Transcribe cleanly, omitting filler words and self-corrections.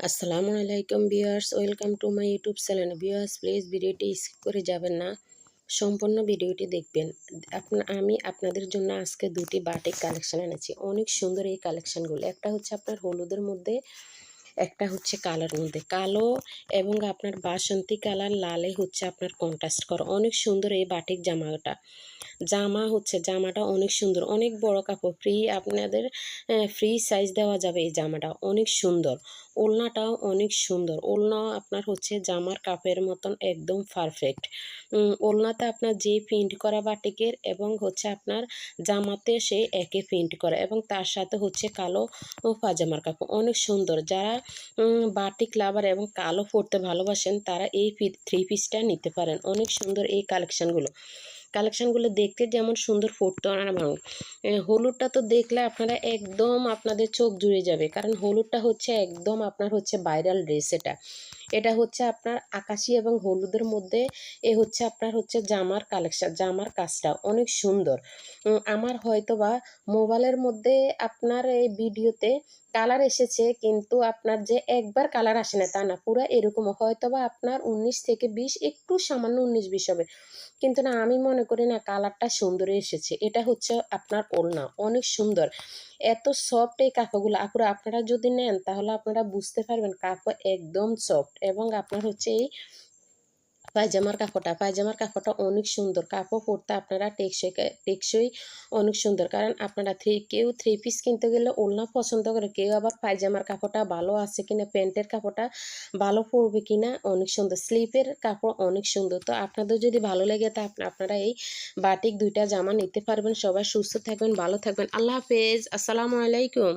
আসসালামু আলাইকুম viewers, welcome to my YouTube channel. Viewers, please ভিডিওটি স্কিপ করে যাবেন না, সম্পূর্ণ ভিডিওটি দেখবেন। আমি আপনাদের জন্য আজকে দুটি বাটিক কালেকশন এনেছি। অনেক সুন্দর এই কালেকশনগুলো। একটা হচ্ছে আপনার হলুদের মধ্যে, একটা হচ্ছে কালোর মধ্যে। কালো এবং আপনার বাসন্তী কালার লালে হচ্ছে আপনার কন্ট্রাস্ট করা। অনেক সুন্দর এই বাটিক জামাটা অনেক সুন্দর, অনেক বড় কাপড়, আপনাদের ফ্রি সাইজ দেওয়া যাবে। এই জামাটা অনেক সুন্দর, ওড়নাটাও অনেক সুন্দর। ওড়নাও আপনার হচ্ছে জামার কাপড়ের মতন একদম পারফেক্ট। ওড়নাতে আপনার যে প্রিন্ট করা বাটিকের এবং হচ্ছে আপনার জামাতে সে একে প্রিন্ট করা, এবং তার সাথে হচ্ছে কালো পাজামার কাপড় অনেক সুন্দর। যারা বাটিক লাভার এবং কালো পরতে ভালোবাসেন তারা এই থ্রি পিসটা নিতে পারেন। অনেক সুন্দর এই কালেকশনগুলো দেখতে যেমন সুন্দর, পড়তে আর ভালো। হলুদটা তো দেখলে আপনারা একদম আপনাদের চোখ জুড়ে যাবে, কারণ হলুদটা হচ্ছে একদম আপনার হচ্ছে ভাইরাল ড্রেস। এটা হচ্ছে আপনার আকাশি এবং হলুদের মধ্যে। এ হচ্ছে আপনার হচ্ছে জামার কালেকশন, জামার কাজটা অনেক সুন্দর। আমার হয়তো বা মোবাইলের মধ্যে আপনার এই ভিডিওতে কালার এসেছে, কিন্তু আপনার যে একবার কালার আসে না তা না, পুরো এরকম। হয়তো বা আপনার 19 থেকে 20, একটু সামান্য 19-20 হবে, কিন্তু না, আমি মনে করি না কালারটা সুন্দর এসেছে। এটা হচ্ছে আপনার ওড়না, অনেক সুন্দর। এত সফট এই কাপড়গুলো আপুরা, আপনারা যদি নেন তাহলে আপনারা বুঝতে পারবেন কাপড় একদম সফট। এবং আপনার হচ্ছে এই পায়জামার কাপড়টা অনেক সুন্দর। কাপড় পরতে আপনারা টেকসই অনেক সুন্দর। কারণ আপনারা কেউ থ্রি পিস কিনতে গেলে ওড়না পছন্দ করে, কেউ আবার পায়জামার কাপড়টা ভালো আছে কিনা, প্যান্টের কাপড়টা ভালো পরবে কিনা। অনেক সুন্দর, স্লিপের কাপড় অনেক সুন্দর। তো আপনাদের যদি ভালো লেগে তা আপনারা এই বাটিক দুইটা জামা নিতে পারবেন। সবাই সুস্থ থাকবেন, ভালো থাকবেন। আল্লাহ হাফেজ, আসসালামু আলাইকুম।